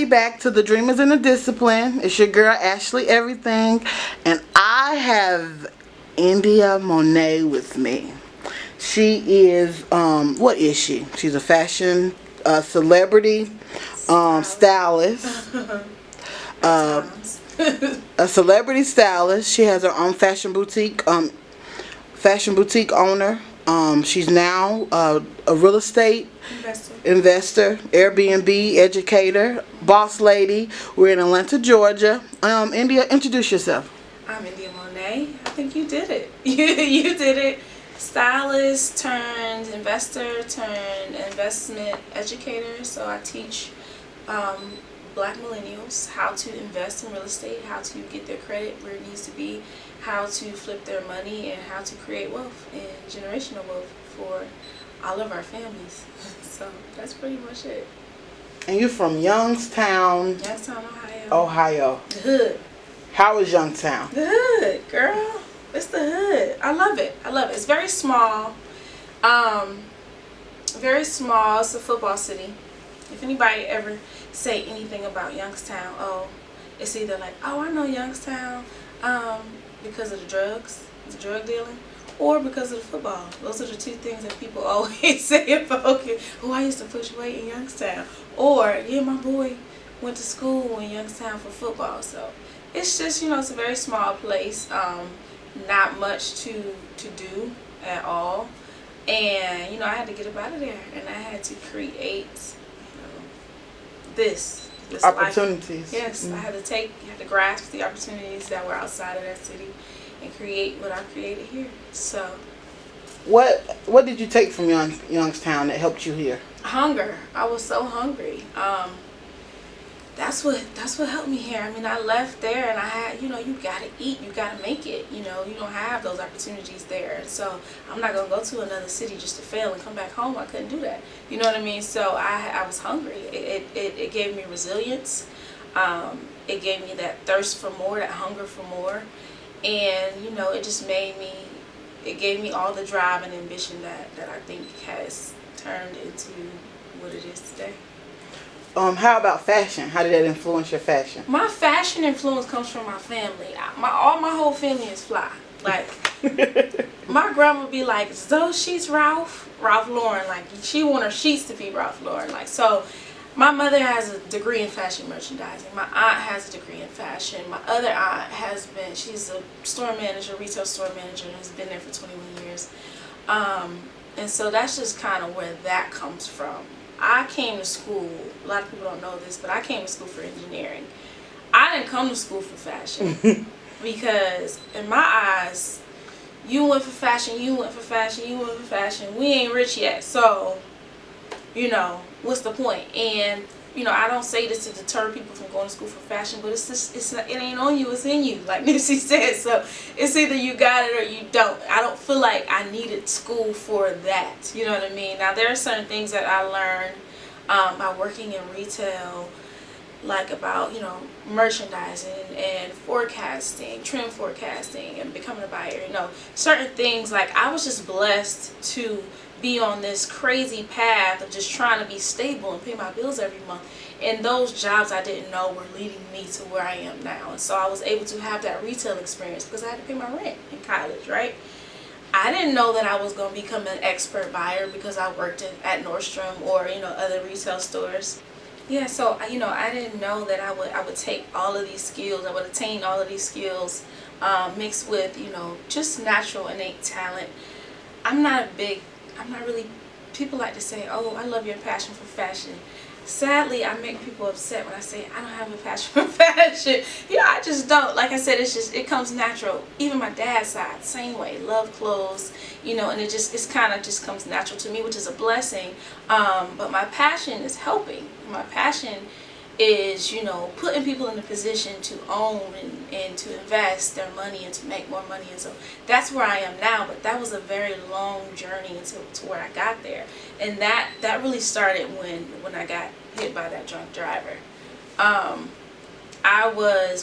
everybody back to the Dreamers in the Discipline. It's your girl Ashley Everything, and I have India Monae with me. She is what is she? She's a fashion celebrity stylist. A celebrity stylist. She has her own fashion boutique owner. She's now a real estate investor, Airbnb educator, boss lady. We're in Atlanta, Georgia. India, introduce yourself. I'm India Monae. I think you did it. You did it. Stylist turned investor turned investment educator. So I teach Black millennials how to invest in real estate, how to get their credit where it needs to be, how to flip their money, and how to create wealth and generational wealth for all of our families. So that's pretty much it. And you're from Youngstown, Ohio. The hood. How is Youngstown? The hood, girl. It's the hood. I love it. I love it. It's very small. Very small. It's a football city. If anybody ever say anything about Youngstown, it's either like, I know Youngstown because of the drugs, the drug dealing, or because of the football. Those are the two things that people always say about, I used to push weight in Youngstown. Or, my boy went to school in Youngstown for football. So it's just, it's a very small place. Not much to do at all. And, I had to get up out of there. And I had to create this opportunities. Life. Yes, I had to grasp the opportunities that were outside of that city and create what I created here. So, what did you take from Youngstown that helped you here? Hunger. I was so hungry. That's what helped me here. I mean, I left there and I had, you gotta eat, you gotta make it. You don't have those opportunities there. So I'm not gonna go to another city just to fail and come back home. I couldn't do that. You know what I mean? So I was hungry. It gave me resilience. It gave me that thirst for more, that hunger for more, and it just it gave me all the drive and ambition that I think has turned into what it is today. How about fashion? How did that influence your fashion? My fashion influence comes from my family. My whole family is fly. Like, my grandma would be like, those sheets Ralph Lauren. Like, she want her sheets to be Ralph Lauren. Like, so my mother has a degree in fashion merchandising. My aunt has a degree in fashion. My other aunt she's a store manager, retail store manager, and has been there for 21 years. And so that's just kind of where that comes from. I came to school, a lot of people don't know this, but I came to school for engineering. I didn't come to school for fashion because in my eyes, you went for fashion, we ain't rich yet. So, what's the point? And, I don't say this to deter people from going to school for fashion, but it ain't on you, it's in you, like Nipsey said. So it's either you got it or you don't. I don't feel like I needed school for that. You know what I mean? Now, there are certain things that I learned by working in retail, like about, merchandising and forecasting, trend forecasting, and becoming a buyer. Certain things, like I was just blessed to be on this crazy path of just trying to be stable and pay my bills every month. And those jobs I didn't know were leading me to where I am now. And so I was able to have that retail experience because I had to pay my rent in college, right? I didn't know that I was going to become an expert buyer because I worked at Nordstrom or, other retail stores. Yeah, so, I didn't know that I would take all of these skills, I would attain all of these skills mixed with, just natural innate talent. I'm not really, people like to say, I love your passion for fashion. Sadly, I make people upset when I say I don't have a passion for fashion. I just don't. Like I said, it comes natural. Even my dad's side, same way. Love clothes, and it kind of just comes natural to me, which is a blessing. But my passion is helping. My passion is, putting people in a position to own and to invest their money and to make more money. And so that's where I am now. But that was a very long journey to where I got there. And that really started when I got hit by that drunk driver.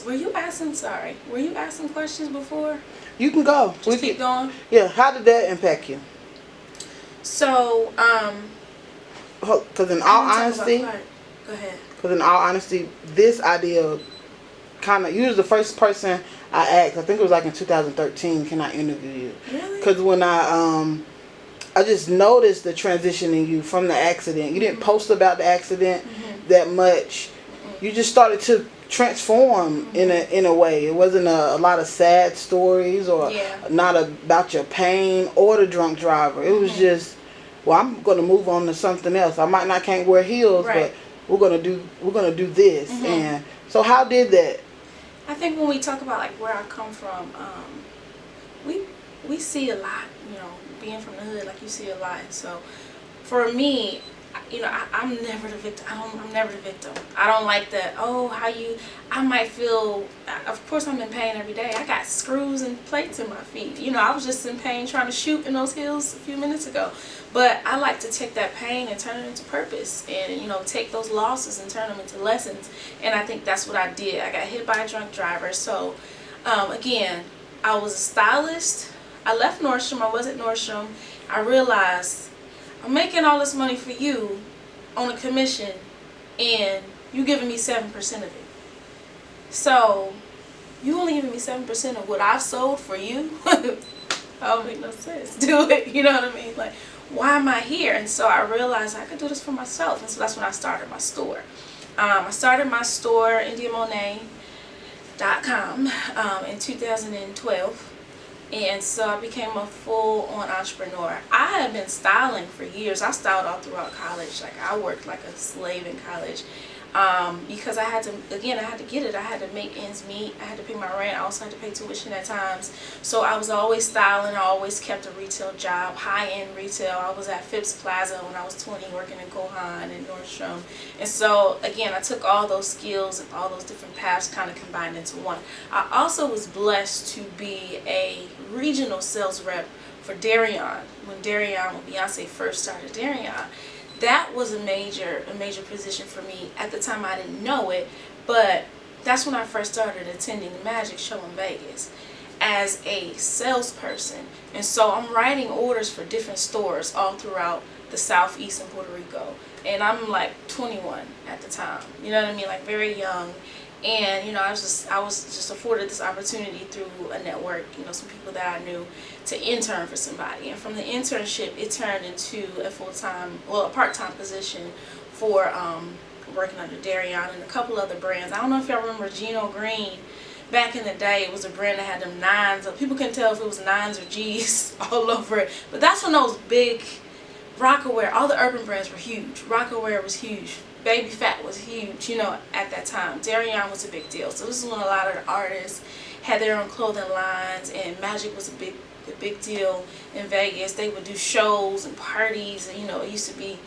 Were you asking questions before? You can go. Just keep going? Yeah, how did that impact you? So, because in all honesty, go ahead. Because in all honesty, this idea kind of, you was the first person I asked. I think it was like in 2013. Can I interview you? Really? Because when I just noticed the transition in you from the accident. You didn't post about the accident that much. You just started to transform in a way. It wasn't a lot of sad stories or not about your pain or the drunk driver. It was just, well, I'm gonna move on to something else. I might not can't wear heels, but we're gonna do this. And so, how did that? I think when we talk about like where I come from, we see a lot, you know, being from the hood, like you see a lot. And so for me, you know, I'm never the victim. I'm never the victim. I don't like that. Oh, I might feel, of course I'm in pain every day. I got screws and plates in my feet. You know, I was just in pain trying to shoot in those hills a few minutes ago. But I like to take that pain and turn it into purpose, and, you know, take those losses and turn them into lessons. And I think that's what I did. I got hit by a drunk driver. So, again, I was a stylist. I left Nordstrom. I was at Nordstrom. I realized I'm making all this money for you on a commission, and you giving me 7% of it. So, you only giving me 7% of what I've sold for you? That don't make no sense. Do it. You know what I mean? Like, why am I here? And so I realized I could do this for myself. And so that's when I started my store. I started my store, IndiaMonae.com, in 2012. And so I became a full-on entrepreneur. I had been styling for years. I styled all throughout college. Like, I worked like a slave in college. Because I had to get it. I had to make ends meet. I had to pay my rent. I also had to pay tuition at times. So I was always styling. I always kept a retail job, high-end retail. I was at Phipps Plaza when I was 20, working in Kohan and Nordstrom. And so, again, I took all those skills and all those different paths kind of combined into one. I also was blessed to be a regional sales rep for Darion. When Beyonce first started Darion. That was a major position for me. At the time, I didn't know it, but that's when I first started attending the magic show in Vegas as a salesperson. And so I'm writing orders for different stores all throughout the Southeast and Puerto Rico. And I'm like 21 at the time. You know what I mean? Like, very young. And, you know, I was just afforded this opportunity through a network, you know, some people that I knew, to intern for somebody. And from the internship, it turned into a a part-time position for working under Darion and a couple other brands. I don't know if y'all remember Gino Green. Back in the day, it was a brand that had them nines. People couldn't tell if it was nines or G's all over it. But that's when those big Rockaware, all the urban brands were huge. Rockaware was huge. Baby Fat was huge, you know, at that time. Darion was a big deal. So this is when a lot of the artists had their own clothing lines, and magic was a big deal in Vegas. They would do shows and parties, and, you know, it used to be,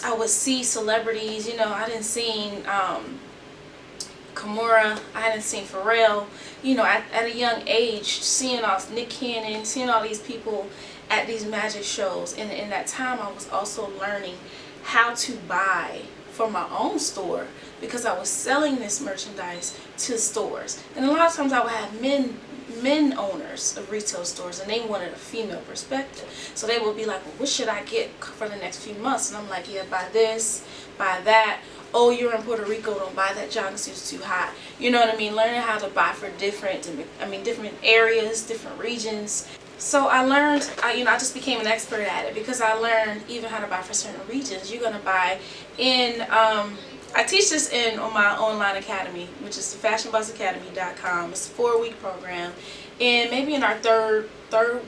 I would see celebrities, you know. I didn't see Kimura, I hadn't seen Pharrell, you know, at a young age, seeing all Nick Cannon, seeing all these people at these magic shows. And in that time, I was also learning how to buy for my own store, because I was selling this merchandise to stores. And a lot of times I would have men owners of retail stores, and they wanted a female perspective. So they would be like, well, what should I get for the next few months? And I'm like, yeah, buy this, buy that. Oh, you're in Puerto Rico, don't buy that jogging suit's too hot. You know what I mean? Learning how to buy for different areas, different regions. So I learned, I just became an expert at it, because I learned even how to buy for certain regions. You're going to buy in, I teach this on my online academy, which is fashionbuzzacademy.com. It's a 4-week program. And maybe in our third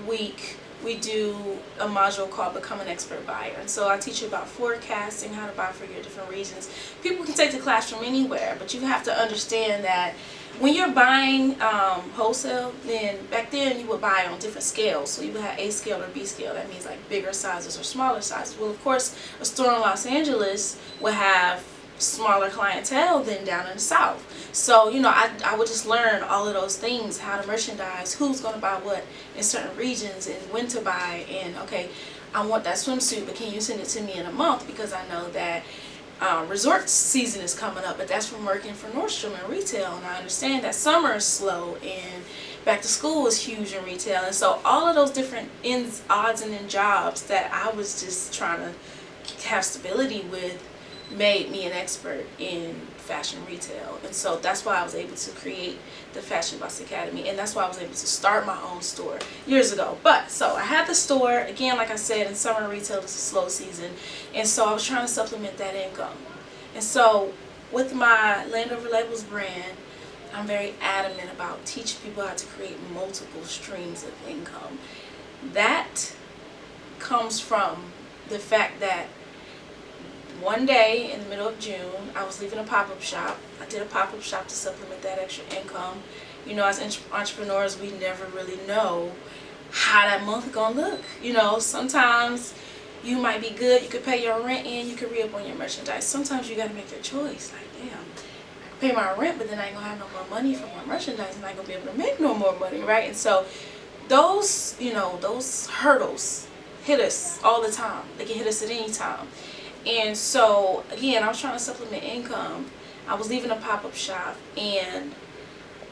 week, we do a module called Become an Expert Buyer. And so I teach you about forecasting, how to buy for your different regions. People can take the class from anywhere, but you have to understand that when you're buying wholesale, then back then you would buy on different scales. So you would have A scale or B scale. That means like bigger sizes or smaller sizes. Well, of course, a store in Los Angeles would have smaller clientele than down in the South. So, you know, I would just learn all of those things, how to merchandise, who's going to buy what in certain regions, and when to buy. And, okay, I want that swimsuit, but can you send it to me in a month, because I know that resort season is coming up, but that's from working for Nordstrom and retail. And I understand that summer is slow and back to school is huge in retail. And so all of those different odds and ends jobs that I was just trying to have stability with made me an expert in fashion retail. And so that's why I was able to create the Fashion Boss Academy, and that's why I was able to start my own store years ago. But so I had the store, again, like I said, in summer retail, it's a slow season, and so I was trying to supplement that income. And so with my Landover Labels brand, I'm very adamant about teaching people how to create multiple streams of income. That comes from the fact that one day in the middle of June, I was leaving a pop-up shop. I did a pop-up shop to supplement that extra income. You know, as entrepreneurs, we never really know how that month gonna look. You know, sometimes you might be good, you could pay your rent and you could re-up on your merchandise. Sometimes you gotta make your choice. Like, damn, I can pay my rent, but then I ain't gonna have no more money for my merchandise, and I ain't gonna be able to make no more money, right? And so those, you know, those hurdles hit us all the time. They can hit us at any time. And so, again, I was trying to supplement income. I was leaving a pop-up shop, and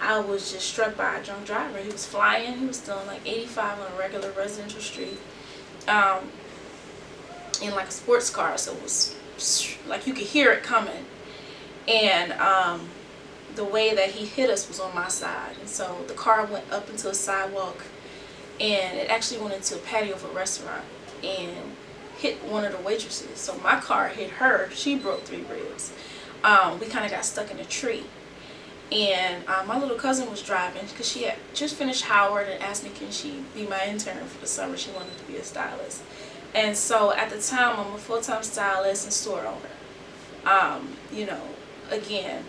I was just struck by a drunk driver. He was flying. He was doing like 85 on a regular residential street in like a sports car. So it was like you could hear it coming. And the way that he hit us was on my side. And so the car went up into a sidewalk, and it actually went into a patio of a restaurant and hit one of the waitresses. So my car hit her. She broke 3 ribs. We kind of got stuck in a tree. And my little cousin was driving because she had just finished Howard and asked me, can she be my intern for the summer? She wanted to be a stylist. And so at the time, I'm a full-time stylist and store owner. You know, again,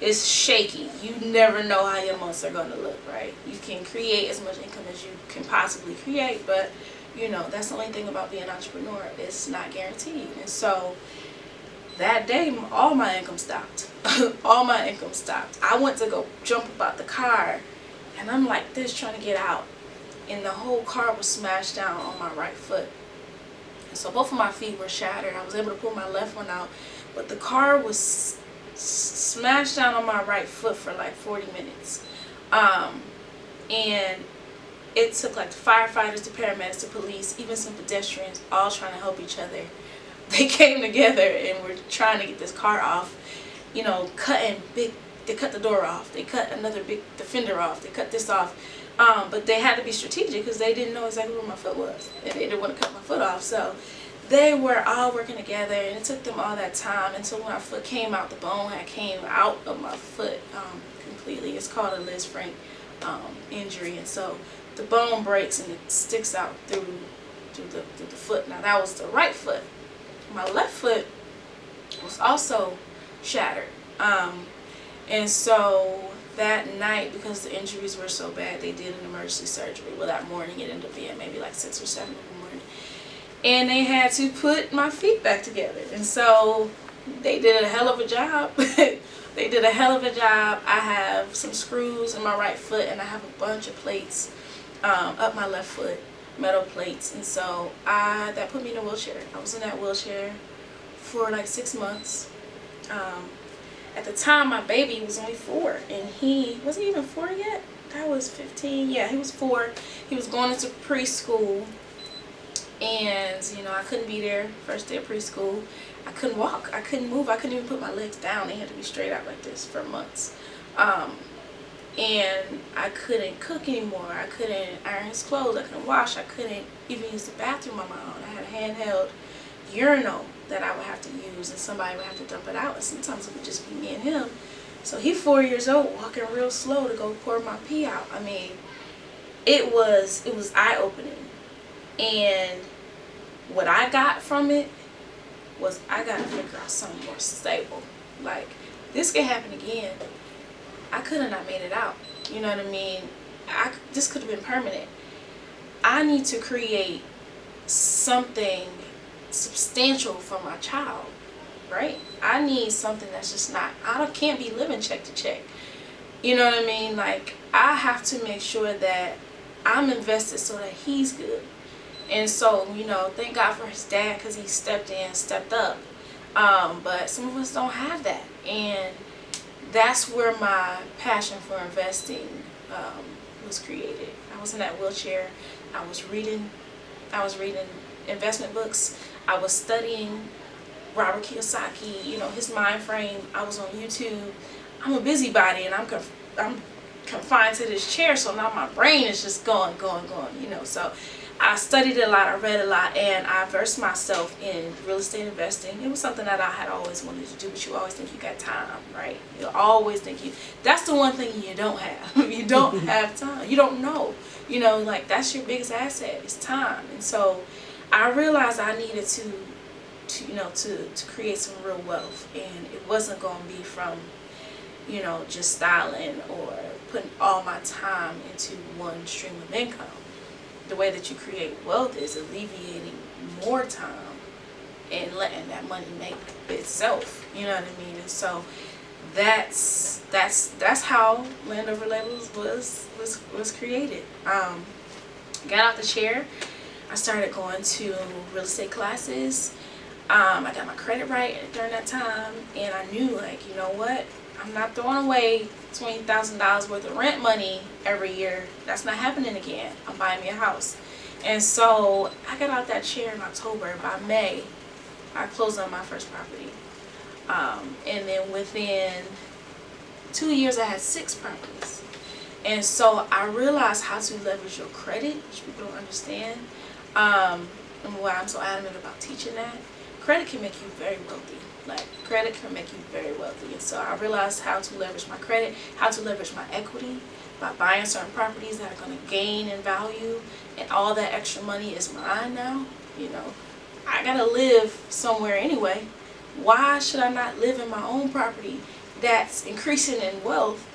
it's shaky. You never know how your months are going to look, right? You can create as much income as you can possibly create, but you know, that's the only thing about being an entrepreneur. It's not guaranteed. And so that day, all my income stopped. All my income stopped. I went to go jump about the car, and I'm like this, trying to get out. And the whole car was smashed down on my right foot. And so both of my feet were shattered. I was able to pull my left one out, but the car was smashed down on my right foot for like 40 minutes. And it took like the firefighters, the paramedics, the police, even some pedestrians, all trying to help each other. They came together and were trying to get this car off. You know, they cut the door off. They cut another big fender off. They cut this off. But they had to be strategic because they didn't know exactly where my foot was. And they didn't want to cut my foot off. So they were all working together, and it took them all that time until when my foot came out, the bone had came out of my foot completely. It's called a Liz Frank injury. And so the bone breaks and it sticks out through the foot. Now that was the right foot. My left foot was also shattered. And so that night, because the injuries were so bad, they did an emergency surgery. Well, that morning it ended up being maybe like 6 or 7 in the morning. And they had to put my feet back together. And so they did a hell of a job. They did a hell of a job. I have some screws in my right foot, and I have a bunch of plates up my left foot, metal plates. And so that put me in a wheelchair. I was in that wheelchair for like 6 months. At the time, my baby was only 4, and he wasn't even 4 yet. That was 15. Yeah, he was 4. He was going into preschool, and you know, I couldn't be there first day of preschool. I couldn't walk. I couldn't move. I couldn't even put my legs down. They had to be straight out like this for months. And I couldn't cook anymore. I couldn't iron his clothes. I couldn't wash. I couldn't even use the bathroom on my own. I had a handheld urinal that I would have to use, and somebody would have to dump it out. And sometimes it would just be me and him. So he's 4 years old, walking real slow to go pour my pee out. I mean, it was eye-opening. And what I got from it was I got to figure out something more stable. Like, this could happen again. I could have not made it out. You know what I mean? This could have been permanent. I need to create something substantial for my child, right? I need something that's just not, can't be living check to check. You know what I mean? Like, I have to make sure that I'm invested so that he's good. And so, you know, thank God for his dad, because he stepped up. But some of us don't have that. And that's where my passion for investing was created. I was in that wheelchair. I was reading investment books. I was studying Robert Kiyosaki, you know, his mind frame. I was on YouTube. I'm a busybody, and I'm confined to this chair, so now my brain is just going, you know. So I studied a lot, I read a lot, and I versed myself in real estate investing. It was something that I had always wanted to do, but you always think you got time, right? You always think that's the one thing you don't have. You don't have time. You don't know. You know, like, that's your biggest asset, is time. And so I realized I needed to you know, to create some real wealth, and it wasn't going to be from, you know, just styling or putting all my time into one stream of income. The way that you create wealth is alleviating more time and letting that money make itself. You know what I mean? And so that's how Land Over Labels was created. Got out the chair. I started going to real estate classes. I got my credit right during that time, and I knew, like, you know what? I'm not throwing away $20,000 worth of rent money every year. That's not happening again. I'm buying me a house. And so I got out that chair in October. By May, I closed on my first property. And then within 2 years, I had 6 properties. And so I realized how to leverage your credit, which people don't understand. And why I'm so adamant about teaching that. Credit can make you very wealthy. Like, credit can make you very wealthy. And so I realized how to leverage my credit, how to leverage my equity by buying certain properties that are going to gain in value, and all that extra money is mine now. You know, I got to live somewhere anyway. Why should I not live in my own property that's increasing in wealth,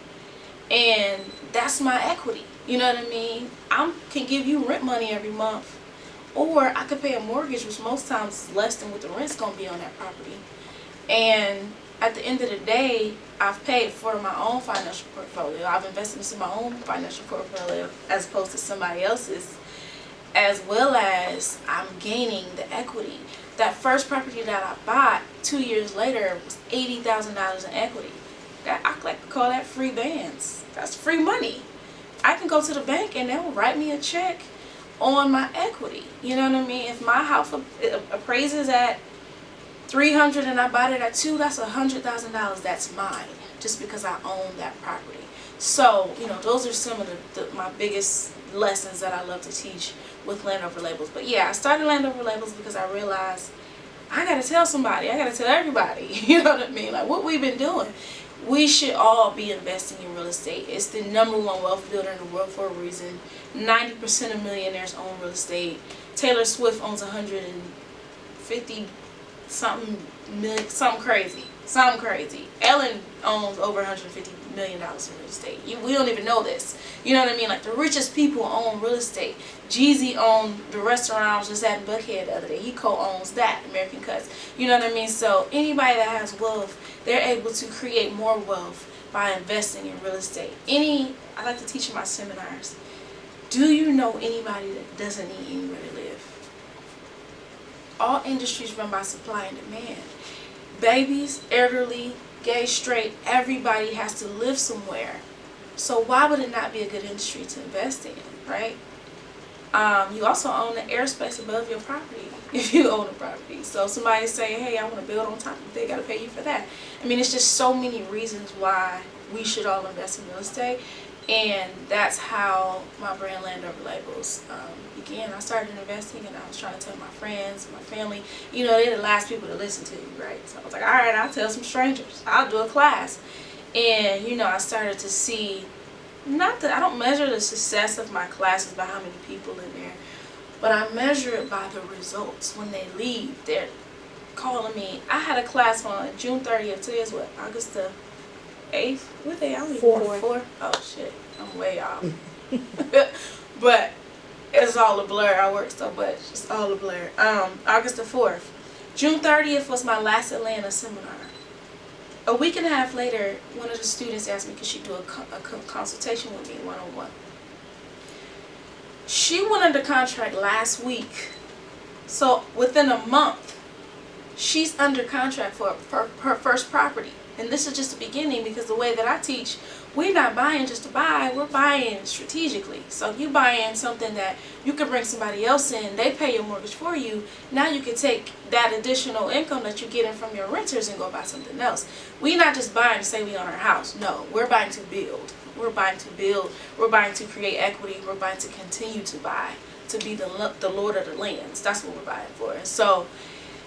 and that's my equity? You know what I mean? I can give you rent money every month, or I could pay a mortgage, which most times is less than what the rent's going to be on that property. And at the end of the day, I've paid for my own financial portfolio. I've invested into my own financial portfolio as opposed to somebody else's, as well as I'm gaining the equity. That first property that I bought 2 years later was $80,000 in equity. I like to call that free bands. That's free money. I can go to the bank and they'll write me a check on my equity. You know what I mean? If my house appraises at $300 and I bought it at $200, that's $100,000 that's mine, just because I own that property. So, you know, those are some of my biggest lessons that I love to teach with Land Over Labels. But yeah, I started Land Over Labels because I realized I gotta tell somebody, I gotta tell everybody, you know what I mean? Like, what we've been doing. We should all be investing in real estate. It's the #1 wealth builder in the world for a reason. 90% of millionaires own real estate. Taylor Swift owns 150 something million, something crazy. Ellen owns over $150 million in real estate. We don't even know this. You know what I mean? Like, the richest people own real estate. Jeezy owned the restaurant I was just at in Buckhead the other day. He co-owns that, American Cuts. You know what I mean? So anybody that has wealth, they're able to create more wealth by investing in real estate. I like to teach in my seminars. Do you know anybody that doesn't need anywhere to live? All industries run by supply and demand. Babies, elderly, gay, straight, everybody has to live somewhere. So why would it not be a good industry to invest in, right? You also own the airspace above your property if you own a property. So if somebody say, hey, I want to build on top of it, they got to pay you for that. I mean, it's just so many reasons why we should all invest in real estate. And that's how my brand Land Over Labels began. I started investing, and I was trying to tell my friends, my family. You know, they're the last people to listen to you, right? So I was like, all right, I'll tell some strangers. I'll do a class. And, you know, I started to see, not that I don't measure the success of my classes by how many people in there, but I measure it by the results. When they leave, they're calling me. I had a class on June 30th. Today is what, August the 8th? What day? I don't even know. 4? Oh shit, I'm way off. But it's all a blur. I work so much. It's all a blur. August the 4th. June 30th was my last Atlanta seminar. A week and a half later, one of the students asked me, could she do a consultation with me, one-on-one. She went under contract last week. So within a month, she's under contract for her first property. And this is just the beginning, because the way that I teach, we're not buying just to buy, we're buying strategically. So you buy in something that you can bring somebody else in, they pay your mortgage for you. Now you can take that additional income that you're getting from your renters and go buy something else. We're not just buying to say we own our house. No, we're buying to build. We're buying to build. We're buying to create equity. We're buying to continue to buy, to be the Lord of the lands. That's what we're buying for. And so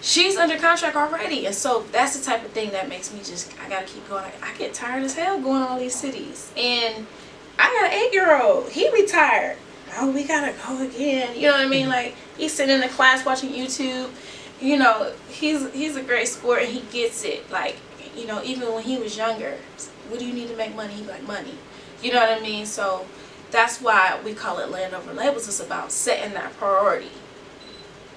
she's under contract already. And so that's the type of thing that makes me just, I got to keep going. I get tired as hell going to all these cities. And I got an 8-year-old. He retired. Oh, we got to go again. You know what I mean? Like, he's sitting in the class watching YouTube. You know, he's a great sport and he gets it. Like, you know, even when he was younger, what do you need to make money? He'd be like, money. You know what I mean? So that's why we call it Land Over Labels. It's about setting that priority.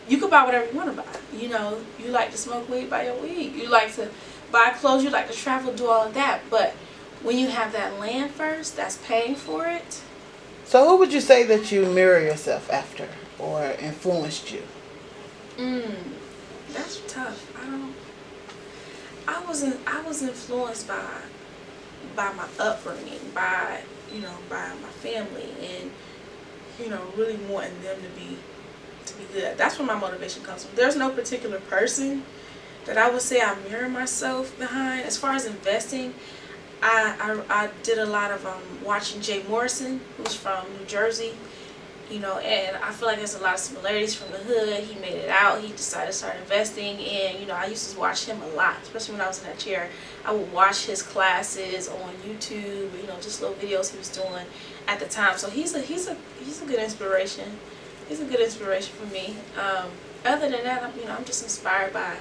You can buy whatever you want to buy. You know, you like to smoke weed, buy your weed. You like to buy clothes, you like to travel, do all of that. But when you have that land first, that's paying for it. So who would you say that you mirror yourself after or influenced you? That's tough. I was influenced by my upbringing, by my family, and really wanting them to be good. That's where my motivation comes from. There's no particular person that I would say I mirror myself behind. As far as investing, I did a lot of watching Jay Morrison, who's from New Jersey, and I feel like there's a lot of similarities from the hood. He made it out. He decided to start investing, and I used to watch him a lot, especially when I was in that chair. I would watch his classes on YouTube, just little videos he was doing at the time. So he's a good inspiration. He's a good inspiration for me. Other than that, I'm just inspired by.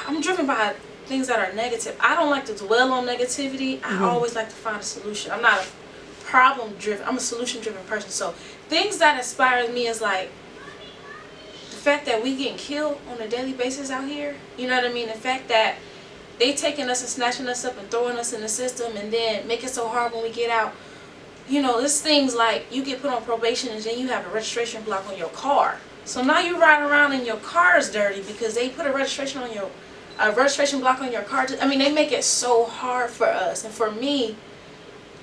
I'm driven by things that are negative. I don't like to dwell on negativity. I always like to find a solution. I'm not a problem driven. I'm a solution driven person. So things that inspire me is like the fact that we getting killed on a daily basis out here. You know what I mean? The fact that they taking us and snatching us up and throwing us in the system and then make it so hard when we get out. There's things like you get put on probation and then you have a registration block on your car. So now you ride around and your car is dirty because they put a registration block on your car. They make it so hard for us. And for me,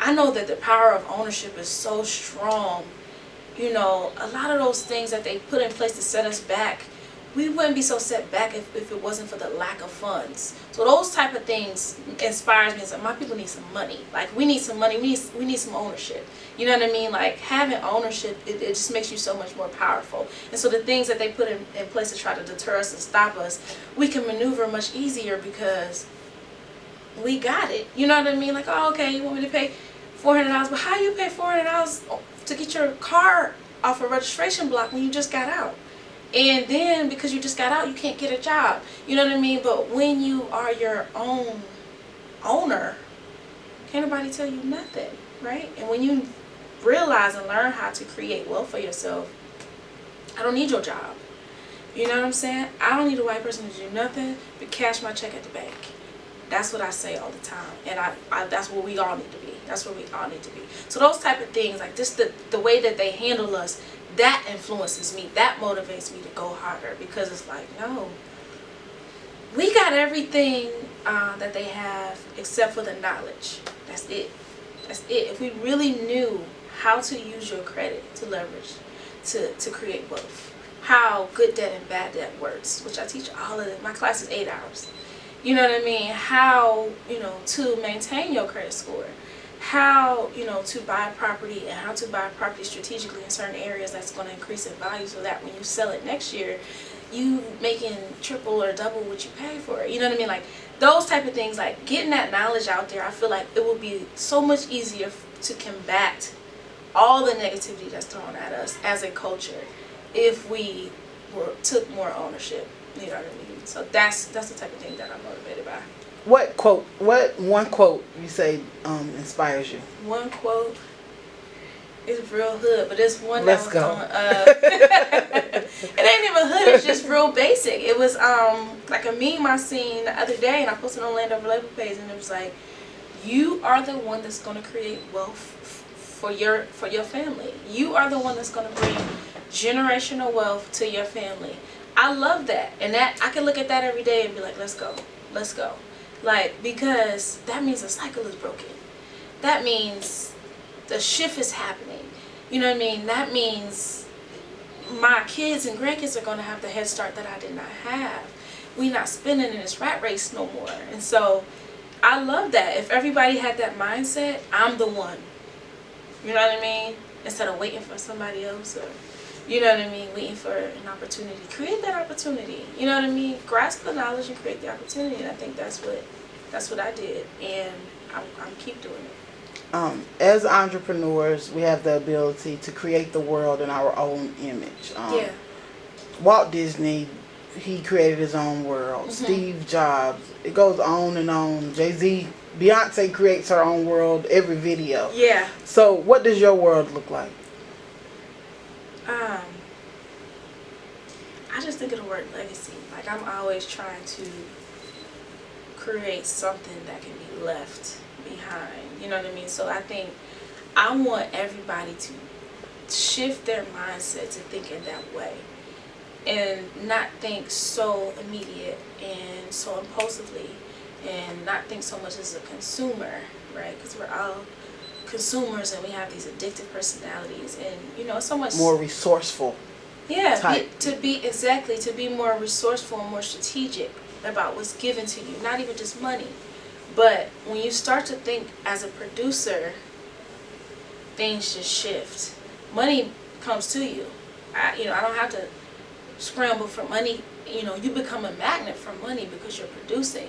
I know that the power of ownership is so strong. A lot of those things that they put in place to set us back, we wouldn't be so set back if it wasn't for the lack of funds. So those type of things inspires me. It's like my people need some money. Like we need some money. We need some ownership. You know what I mean? Like having ownership, it just makes you so much more powerful. And so the things that they put in place to try to deter us and stop us, we can maneuver much easier because we got it. You know what I mean? Like, oh, okay, you want me to pay $400, but how do you pay $400 to get your car off a registration block when you just got out? And then because you just got out, you can't get a job. You know what I mean? But when you are your own owner, can't nobody tell you nothing, right? And when you realize and learn how to create wealth for yourself, I don't need your job. You know what I'm saying? I don't need a white person to do nothing but cash my check at the bank. That's what I say all the time. And I that's where we all need to be. That's where we all need to be. So those type of things, like just the way that they handle us, that influences me. That motivates me to go harder because it's like, no, we got everything that they have except for the knowledge. That's it. That's it. If we really knew how to use your credit to leverage, to create wealth, how good debt and bad debt works, which I teach all of it. My class is 8 hours. You know what I mean? How, to maintain your credit score. How, to buy property and how to buy property strategically in certain areas that's going to increase in value so that when you sell it next year, you making triple or double what you pay for it. You know what I mean? Like those type of things, like getting that knowledge out there, I feel like it would be so much easier to combat all the negativity that's thrown at us as a culture if we took more ownership. You know what I mean? So that's the type of thing that I'm motivated by. What one quote you say inspires you? One quote is real hood, but it's one Let's that was go. on it ain't even hood, it's just real basic. It was like a meme I seen the other day and I posted on Land Over Label page and it was like, you are the one that's gonna create wealth for your family. You are the one that's gonna bring generational wealth to your family. I love that. And that I can look at that every day and be like, let's go. Like, because that means the cycle is broken. That means the shift is happening. You know what I mean? That means my kids and grandkids are going to have the head start that I did not have. We're not spinning in this rat race no more. And so I love that. If everybody had that mindset, I'm the one. You know what I mean? Instead of waiting for somebody else, or, you know what I mean, waiting for an opportunity. Create that opportunity. You know what I mean? Grasp the knowledge and create the opportunity. And I think that's what I did. And I'm keep doing it. As entrepreneurs, we have the ability to create the world in our own image. Yeah. Walt Disney, he created his own world. Mm-hmm. Steve Jobs, it goes on and on. Jay-Z, Beyonce creates her own world every video. Yeah. So what does your world look like? I just think of the word legacy. Like, I'm always trying to create something that can be left behind. You know what I mean? So I think I want everybody to shift their mindset to thinking that way, and not think so immediate and so impulsively, and not think so much as a consumer, right? Because we're all consumers and we have these addictive personalities, and you know, so much More resourceful. yeah, to be more resourceful and more strategic about what's given to you. Not even just money, but when you start to think as a producer, things just shift. Money comes to you. I don't have to scramble for money. You become a magnet for money because you're producing.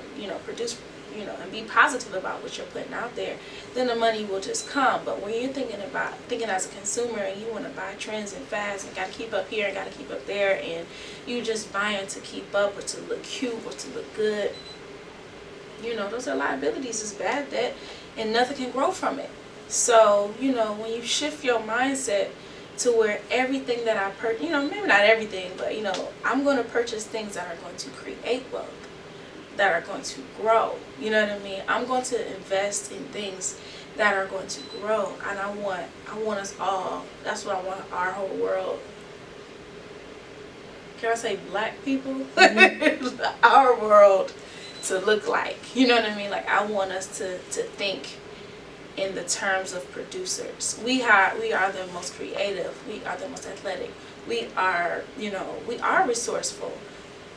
And be positive about what you're putting out there. Then the money will just come. But when you're thinking as a consumer, and you want to buy trends and fads, and got to keep up here and got to keep up there, and you just buying to keep up or to look cute or to look good, those are liabilities. It's bad debt, and nothing can grow from it. So, when you shift your mindset to where everything that I purchase, maybe not everything, but, I'm going to purchase things that are going to create wealth, that are going to grow. You know what I mean? I'm going to invest in things that are going to grow. And I want us all, that's what I want our whole world. Can I say black people? Mm-hmm. Our world to look like. You know what I mean? Like, I want us to think in the terms of producers. We are the most creative. We are the most athletic. We are resourceful.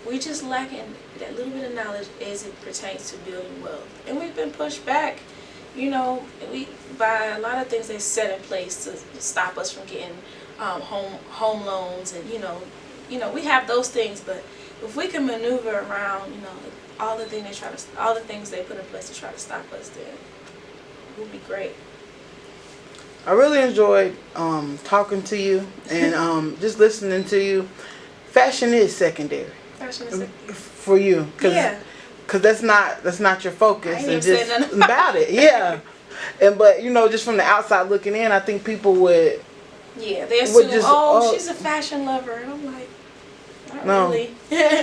We just lacking that little bit of knowledge as it pertains to building wealth. And we've been pushed back, by a lot of things they set in place to stop us from getting home loans, and we have those things. But if we can maneuver around, all the things they put in place to try to stop us, then it would be great. I really enjoyed talking to you and just listening to you. Fashion is secondary. For you, because that's not your focus, I ain't and even just said nothing about it, yeah. But just from the outside looking in, I think people would they assume, just, she's a fashion lover, and I'm like, not no, really.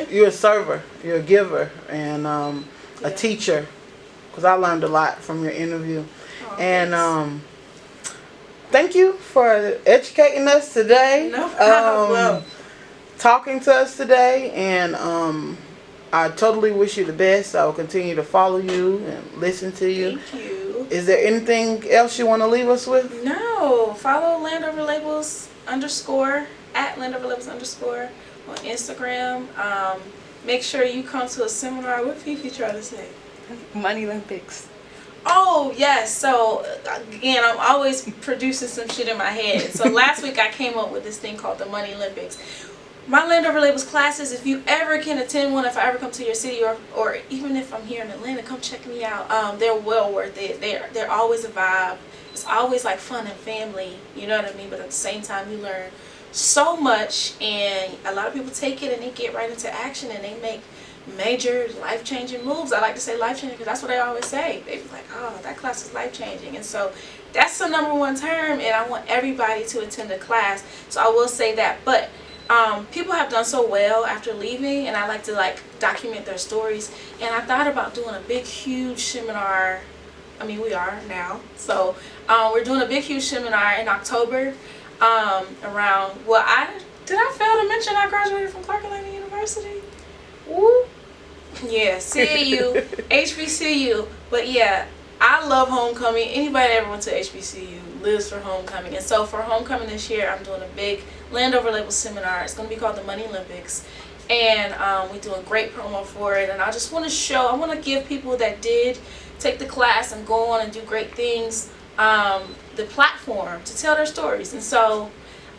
You're a server, you're a giver, and a teacher. Because I learned a lot from your interview, and thank you for educating us today. No problem. Talking to us today, and I totally wish you the best. I will continue to follow you and listen to you. Thank you. Is there anything else you want to leave us with? No. Follow Landover Labels _ at Landover Labels _ on Instagram. Make sure you come to a seminar. What Fifi trying to say? Money Olympics. Oh, yes. So, again, I'm always producing some shit in my head. So, last week I came up with this thing called the Money Olympics. My Landover Labels classes, if you ever can attend one, if I ever come to your city, or even if I'm here in Atlanta, come check me out. They're well worth it. They're always a vibe. It's always like fun and family, you know what I mean? But at the same time, you learn so much, and a lot of people take it and they get right into action, and they make major life-changing moves. I like to say life-changing because that's what they always say. They be like, oh, that class is life-changing. And so that's the #1 term, and I want everybody to attend a class. So I will say that. But people have done so well after leaving, and I like to document their stories. And I thought about doing a big, huge seminar. I mean, we are now. So we're doing a big, huge seminar in October around, did I fail to mention I graduated from Clark Atlanta University? Woo! Yeah, CAU, HBCU. But yeah, I love homecoming. Anybody that ever went to HBCU lives for homecoming. And so for homecoming this year, I'm doing a big Landover Label seminar. It's going to be called the Money Olympics. And we're doing great promo for it. And I just want to show, I want to give people that did take the class and go on and do great things the platform to tell their stories. And so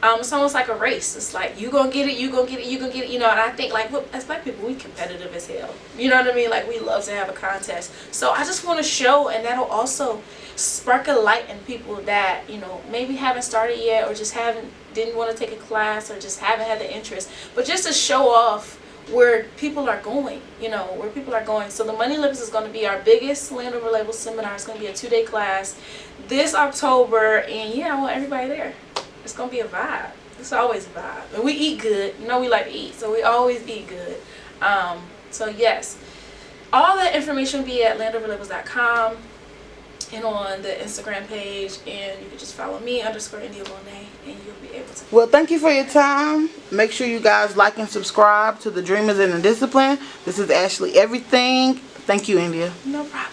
it's almost like a race. It's like, you gonna get it, you gonna get it, you gonna get it, you know. And I think, like, as black people, we competitive as hell. You know what I mean? Like, we love to have a contest. So I just want to show, and that'll also spark a light in people that, you know, maybe haven't started yet, or just didn't want to take a class, or just haven't had the interest. But just to show off where people are going, you know, where people are going. So the Money Olympics is going to be our biggest Landover Label seminar. It's going to be a 2-day class this October, and yeah, I want everybody there. It's going to be a vibe. It's always a vibe. And we eat good. You know we like to eat, so we always eat good. So yes, all that information will be at landoverlabels.com and on the Instagram page, and you can just follow me _India Monae, and you'll be able to. Well, thank you for your time. Make sure you guys like and subscribe to the Dreamers in the Discipline. This is Ashley Everything. Thank you, India. No problem.